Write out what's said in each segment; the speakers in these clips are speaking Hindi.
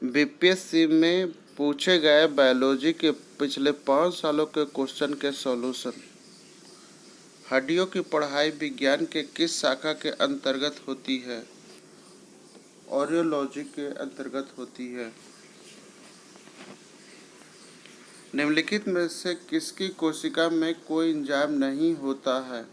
बीपीएससी में पूछे गए बायोलॉजी के पिछले 5 सालों के क्वेश्चन के सॉल्यूशन। हड्डियों की पढ़ाई विज्ञान के किस शाखा के अंतर्गत होती है? ऑरियोलॉजी के अंतर्गत होती है। निम्नलिखित में से किसकी कोशिका में कोई एंजाइम नहीं होता है?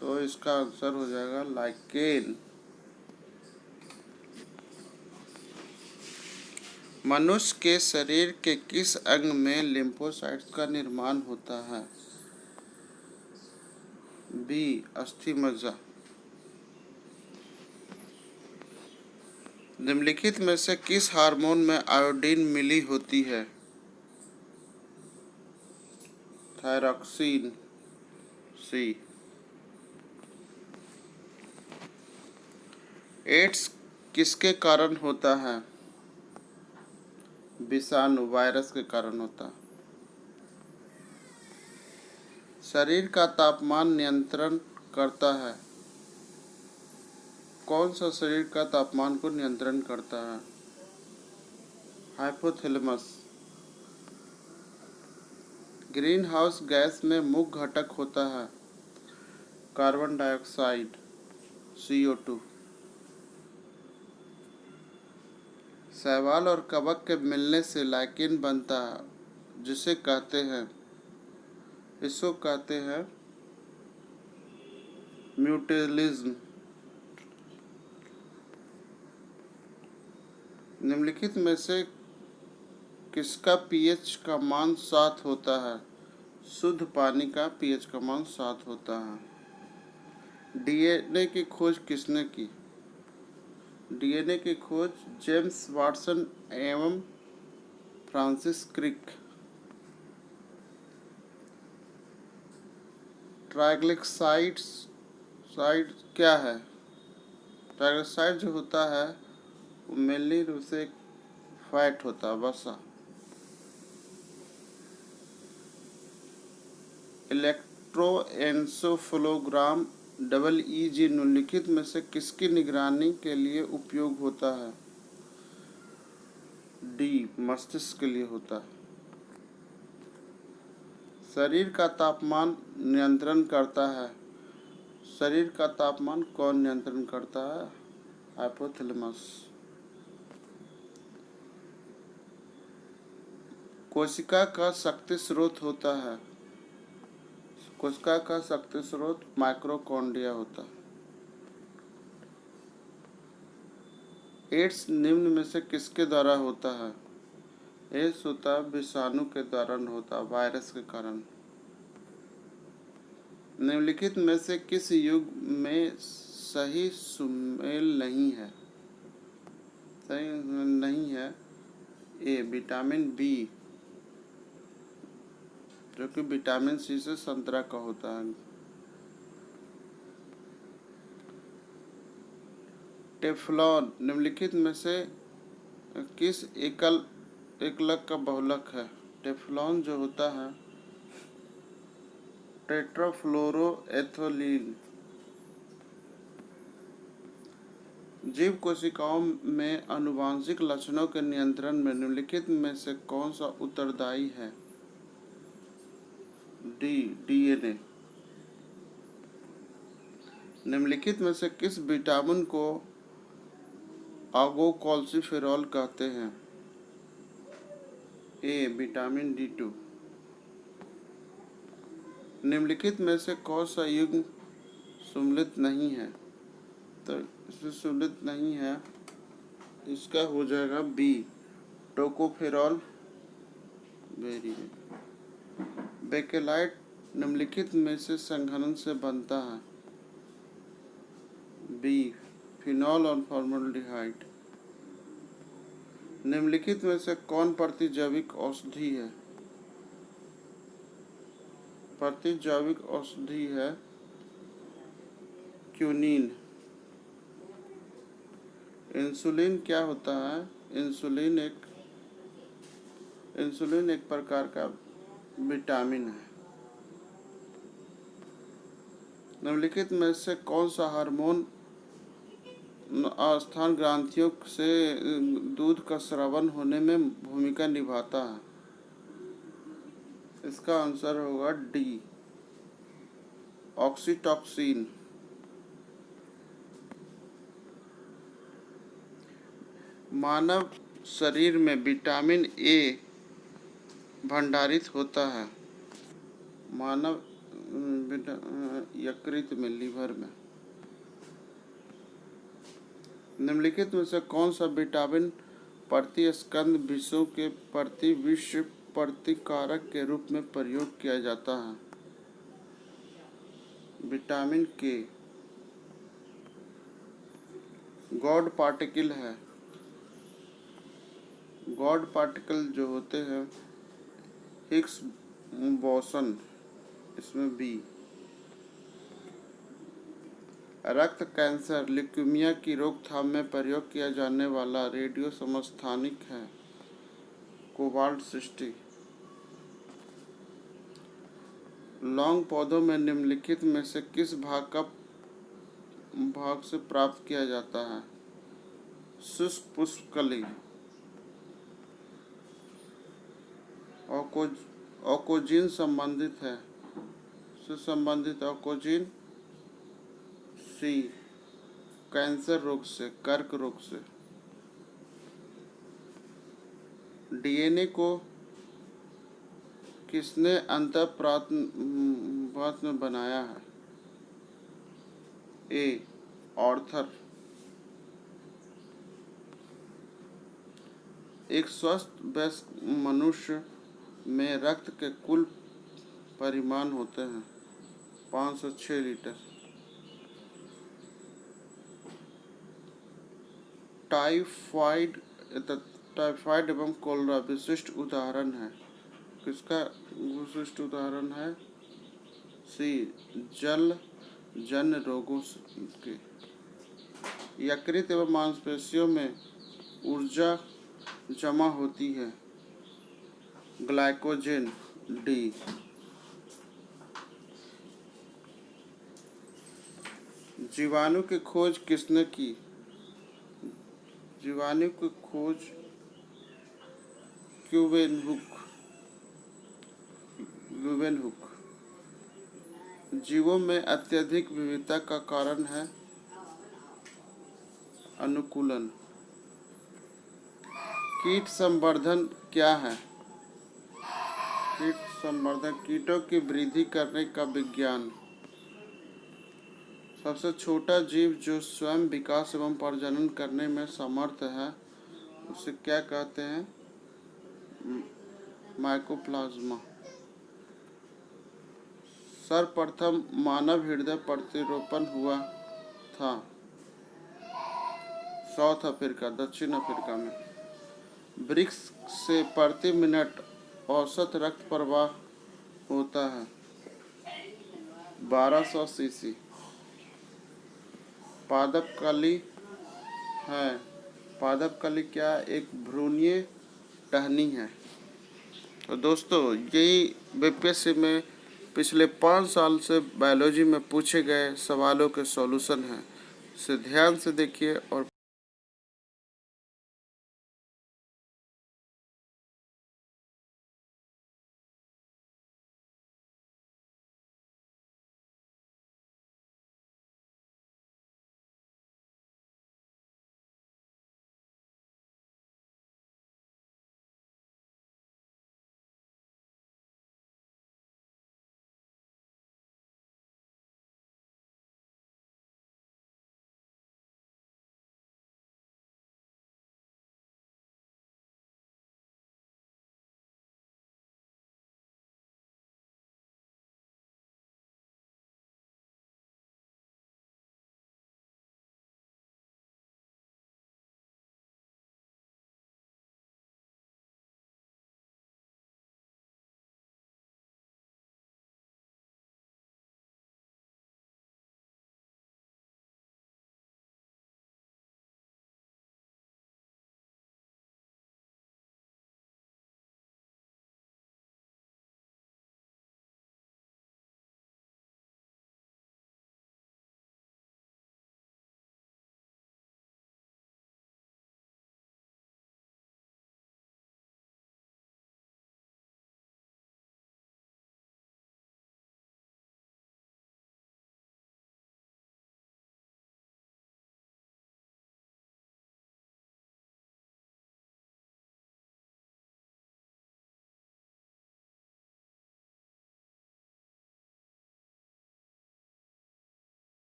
तो इसका आंसर हो जाएगा लाइकेन। मनुष्य के शरीर के किस अंग में लिम्फोसाइट्स का निर्माण होता है? बी, अस्थि मज्जा। निम्नलिखित में से किस हार्मोन में आयोडीन मिली होती है? थायरॉक्सिन। सी। एड्स किसके कारण होता है? विषाणु, वायरस के कारण होता है। शरीर का तापमान नियंत्रण करता है। कौन सा शरीर का तापमान को नियंत्रण करता है? हाइपोथैलेमस। ग्रीन हाउस गैस में मुख्य घटक होता है। Carbon dioxide, CO2। शैवाल और कवक के मिलने से लाइकेन बनता है, जिसे कहते हैं, इसको कहते हैं म्यूटेलिज्म। निम्नलिखित में से किसका pH का मान 7 होता है? शुद्ध पानी का pH का मान 7 होता है। DNA की खोज किसने की? DNA की खोज जेम्स वाटसन एवं फ्रांसिस क्रिक। ट्राइग्लिसराइड्स क्या है? ट्राइग्लिसराइड जो होता है वो मेनली रूप से फैट होता है, वसा। इलेक्ट्रोएन्सेफलोग्राम EEG निम्नलिखित में से किसकी निगरानी के लिए उपयोग होता है? डी, मस्तिष्क के लिए होता है। शरीर का तापमान नियंत्रण करता है। शरीर का तापमान कौन नियंत्रण करता है? हाइपोथैलेमस। कोशिका का शक्ति स्रोत होता है। कोशिका का शक्ति स्रोत माइटोकॉन्ड्रिया होता है। एड्स निम्न में से किसके द्वारा होता है? एड्स होता है विषाणु के द्वारा होता है, वायरस के कारण। निम्नलिखित में से किस युग में सही सुमेल नहीं है? सही नहीं है। ए, विटामिन बी, जो कि विटामिन सी से संतरा का होता है। टेफ्लॉन निम्नलिखित में से किस एकलक का बहुलक है? टेफ्लॉन जो होता है टेट्राफ्लोरोएथिलीन। जीव कोशिकाओं में आनुवंशिक लक्षणों के नियंत्रण में निम्नलिखित में से कौन सा उत्तरदायी है? D, DNA। निम्नलिखित में से किस विटामिन को ऑगोकॉल्सिफेरॉल कहते हैं? ए, विटामिन D2। निम्नलिखित में से कौन सा युग्म सम्मिलित नहीं है? तो इसमें सम्मिलित नहीं है, इसका हो जाएगा बी, टोकोफेरॉल। वेरी बेकेलाइट निम्नलिखित में से संघनन से बनता है। बी, फिनॉल और फॉर्मल्डिहाइड। निम्नलिखित में से कौन प्रतिजैविक औषधि है? प्रतिजैविक औषधि है क्यूनिन। इंसुलिन क्या होता है? इंसुलिन एक प्रकार का विटामिन है। निम्नलिखित में से कौन सा हार्मोन स्थान ग्रंथियों से दूध का स्रावन होने में भूमिका निभाता है। इसका आंसर होगा डी, ऑक्सीटॉक्सिन। मानव शरीर में विटामिन ए भंडारित होता है मानव यकृत में, लीवर में। निम्नलिखित में से कौन सा विटामिन प्रतिस्कंद विषों के प्रति विषय प्रतिकारक के रूप में प्रयोग किया जाता है? विटामिन के। गॉड पार्टिकल है। गॉड पार्टिकल जो होते हैं हिग्स बोसन, इसमें बी। रक्त कैंसर ल्यूकेमिया की रोकथाम में प्रयोग किया जाने वाला रेडियो समस्थानिक है कोबाल्ट 60। लौंग पौधों में निम्नलिखित में से किस भाग से प्राप्त किया जाता है? शुष्क पुष्पकली। ऑकोजिन संबंधित है, सुसंबंधित ऑकोजिन। सी, कैंसर रोग से, कर्क रोग से। डीएनए को किसने अंतःप्रात में बनाया है? ए, ऑर्थर। एक स्वस्थ वयस्क मनुष्य में रक्त के कुल परिमाण होते हैं 506 लीटर। टाइफाइड एवं कोलेरा विशिष्ट उदाहरण है। किसका विशिष्ट उदाहरण है? सी, जल जन्य रोगों के। यकृत एवं मांसपेशियों में ऊर्जा जमा होती है, ग्लाइकोजन। डी। जीवाणु की खोज किसने की? जीवाणु की खोज ल्यूवेनहुक। जीवों में अत्यधिक विविधता का कारण है अनुकूलन। कीट संवर्धन क्या है? कीट संवर्धन कीटों की वृद्धि करने का विज्ञान। सबसे छोटा जीव जो स्वयं विकास एवं प्रजनन करने में समर्थ है उसे क्या कहते हैं? माइकोप्लाज्मा। सर्वप्रथम मानव हृदय प्रतिरोपण हुआ था साउथ अफ्रीका, दक्षिण अफ्रीका में। वृक्ष से प्रति मिनट औसत रक्त प्रवाह होता है 1200 सीसी। पादपकली है। पादपकली क्या एक भ्रूणीय टहनी है? तो दोस्तों यही बीपीएससी में पिछले 5 साल से बायोलॉजी में पूछे गए सवालों के सॉल्यूशन हैं। इसे ध्यान से देखिए और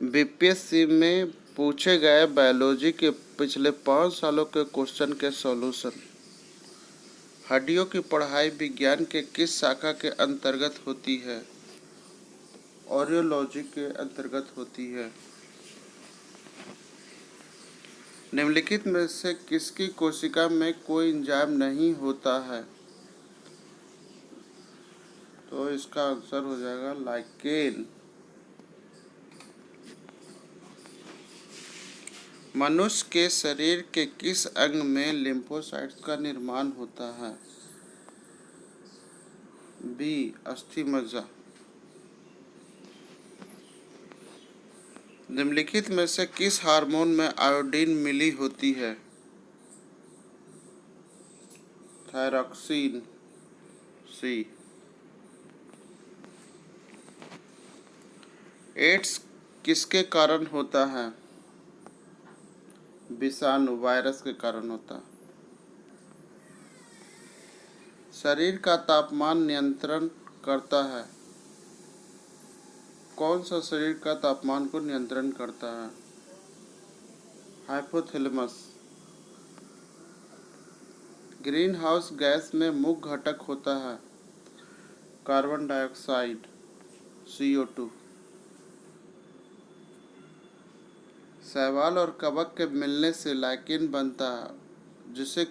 बीपीएससी में पूछे गए बायोलॉजी के पिछले 5 सालों के क्वेश्चन के सॉल्यूशन। हड्डियों की पढ़ाई विज्ञान के किस शाखा के अंतर्गत होती है? ऑरियोलॉजी के अंतर्गत होती है। निम्नलिखित में से किसकी कोशिका में कोई एंजाइम नहीं होता है? तो इसका आंसर हो जाएगा लाइकेन। मनुष्य के शरीर के किस अंग में लिम्फोसाइट्स का निर्माण होता है? बी, अस्थि मज्जा। निम्नलिखित में से किस हार्मोन में आयोडीन मिली होती है? थायरॉक्सिन। सी। एड्स किसके कारण होता है? विषाणु, वायरस के कारण होता है। शरीर का तापमान नियंत्रण करता है। कौन सा शरीर का तापमान को नियंत्रण करता है? हाइपोथैलेमस। ग्रीन हाउस गैस में मुख्य घटक होता है। Carbon dioxide, CO2। शैवाल और कवक के मिलने से लाइकेन बनता है, जिसे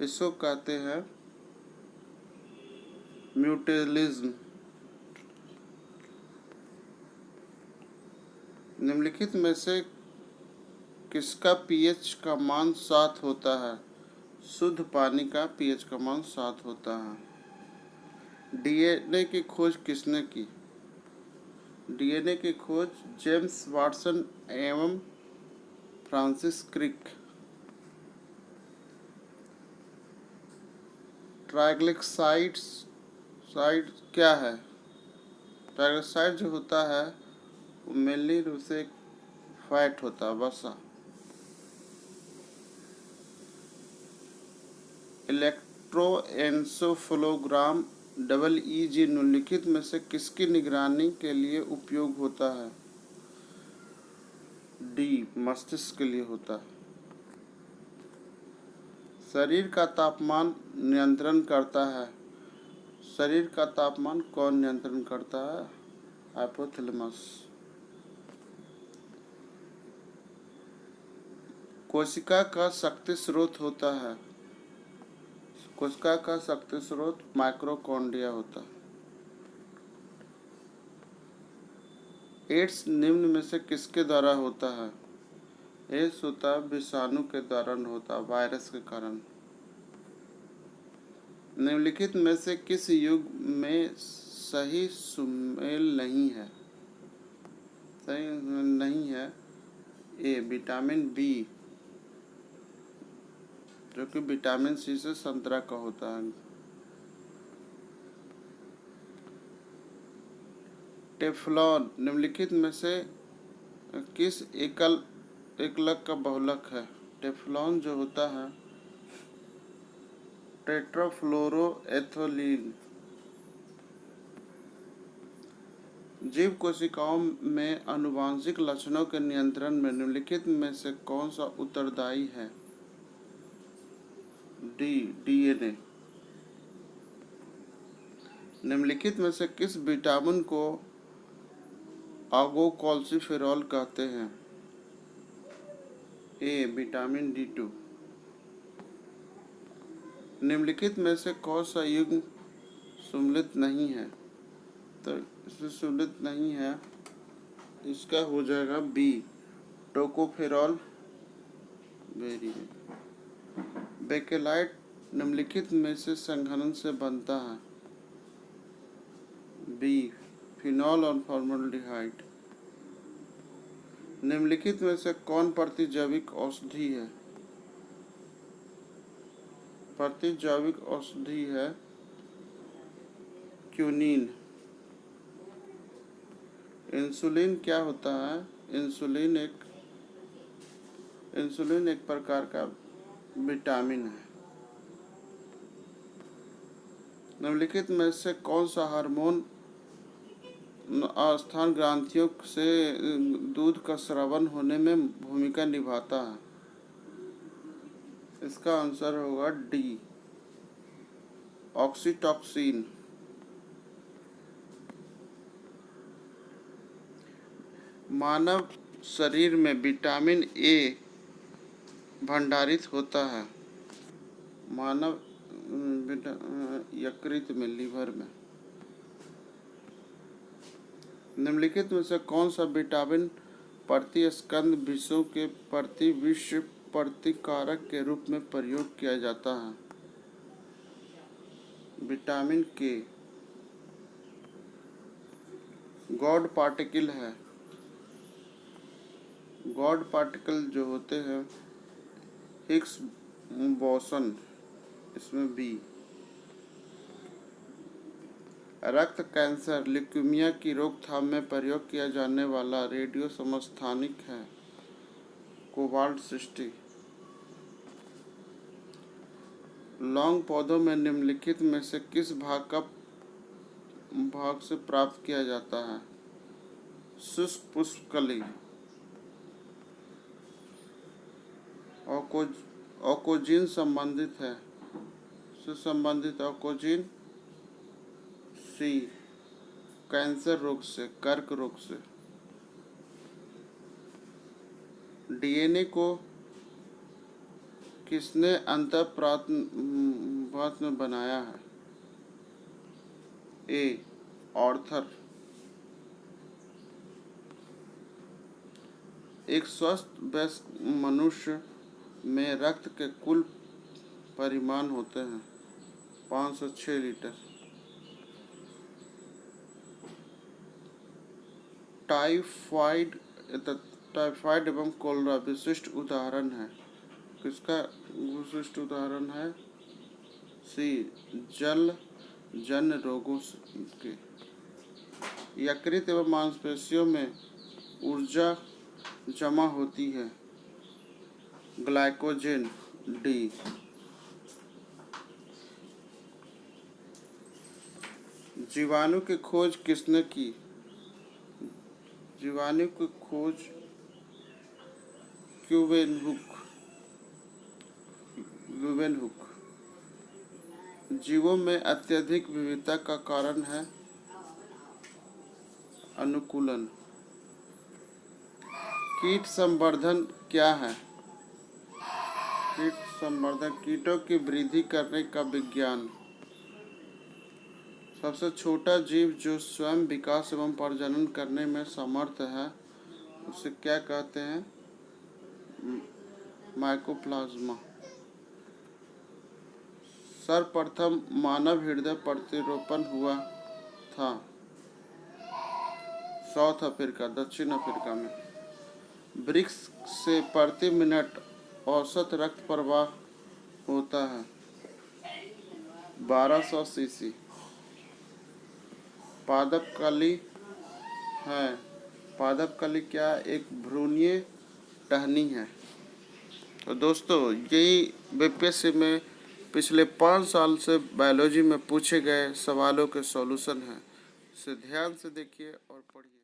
इसको कहते हैं म्यूटेलिज्म। निम्नलिखित में से किसका pH का मान 7 होता है? शुद्ध पानी का pH का मान 7 होता है। DNA की खोज किसने की? DNA की खोज जेम्स वाटसन एवं फ्रांसिस क्रिक। ट्राइग्लिसराइड्स क्या है? ट्राइग्लिसराइड जो होता है वो मेनली रूप से फैट होता है, वसा। इलेक्ट्रोएन्सेफलोग्राम EEG निम्नलिखित में से किसकी निगरानी के लिए उपयोग होता है? डी, मस्तिष्क के लिए होता है। शरीर का तापमान नियंत्रण करता है। शरीर का तापमान कौन नियंत्रण करता है? हाइपोथैलेमस। कोशिका का शक्ति स्रोत होता है। कोशिका का शक्ति स्रोत माइटोकॉन्ड्रिया होता है। एड्स निम्न में से किसके द्वारा होता है? एड्स होता है विषाणु के द्वारा होता है, वायरस के कारण। निम्नलिखित में से किस युग में सही सुमेल नहीं है? सही नहीं है। ए, विटामिन बी, जो कि विटामिन सी से संतरा का होता है। टेफ्लॉन निम्नलिखित में से किस एकलक का बहुलक है? टेफ्लॉन जो होता है टेट्राफ्लोरोएथिलीन। जीव कोशिकाओं में आनुवंशिक लक्षणों के नियंत्रण में निम्नलिखित में से कौन सा उत्तरदायी है? D, DNA। निम्नलिखित में से किस विटामिन को अगोकोल्सिफेरॉल कहते हैं? ए, विटामिन D2। निम्नलिखित में से कौन सा युग्म सम्मिलित नहीं है? तो इसमें सम्मिलित नहीं है, इसका हो जाएगा बी, टोकोफेरॉल। वेरी बेकेलाइट निम्नलिखित में से संघनन से बनता है? बी, फिनॉल और फॉर्मल्डिहाइड। निम्नलिखित में से कौन प्रतिजैविक औषधि है? प्रतिजैविक औषधि है क्यूनिन। इंसुलिन क्या होता है? इंसुलिन एक प्रकार का विटामिन है। निम्नलिखित में से कौन सा हार्मोन आस्थान ग्रंथियों से दूध का स्रावन होने में भूमिका निभाता है। इसका आंसर होगा डी, ऑक्सीटॉसिन। मानव शरीर में विटामिन ए भंडारित होता है मानव यकृत में, लीवर में। निम्नलिखित में से कौन सा विटामिन प्रतिस्कंद विषों के प्रति विष प्रतिकारक के रूप में प्रयोग किया जाता है? विटामिन के। गॉड पार्टिकल है। गॉड पार्टिकल जो होते हैं हिग्स बोसन, इसमें बी। रक्त कैंसर ल्यूकेमिया की रोकथाम में प्रयोग किया जाने वाला रेडियो समस्थानिक है कोबाल्ट 60। लौंग पौधों में निम्नलिखित में से किस भाग से प्राप्त किया जाता है? शुष्क पुष्पकली। ऑकोजिन संबंधित है, सुसंबंधित ऑकोजिन। सी, कैंसर रोग से, कर्क रोग से। डीएनए को किसने अंतःप्रात में बनाया है? ए, ऑर्थर। एक स्वस्थ वयस्क मनुष्य में रक्त के कुल परिमाण होते हैं 506 लीटर। टाइफाइड एवं कोलेरा विशिष्ट उदाहरण है। किसका विशिष्ट उदाहरण है? सी, जल जन्य रोगों के। यकृत एवं मांसपेशियों में ऊर्जा जमा होती है, ग्लाइकोजन। डी। जीवाणु की खोज किसने की? जीवाणु की खोज ल्यूवेनहुक। जीवों में अत्यधिक विविधता का कारण है अनुकूलन। कीट संवर्धन क्या है? कीट संवर्धन कीटों की वृद्धि करने का विज्ञान। सबसे छोटा जीव जो स्वयं विकास एवं प्रजनन करने में समर्थ है उसे क्या कहते हैं? माइकोप्लाज्मा। सर्वप्रथम मानव हृदय प्रतिरोपण हुआ था साउथ अफ्रीका, दक्षिण अफ्रीका में। वृक्ष से प्रति मिनट औसत रक्त प्रवाह होता है 1200 सीसी। पादपकली है। पादपकली क्या? एक भ्रूणीय टहनी है। तो दोस्तों, यही बीपीएससी में पिछले 5 साल से बायोलॉजी में पूछे गए सवालों के सॉल्यूशन हैं। इसे ध्यान से देखिए और पढ़िए।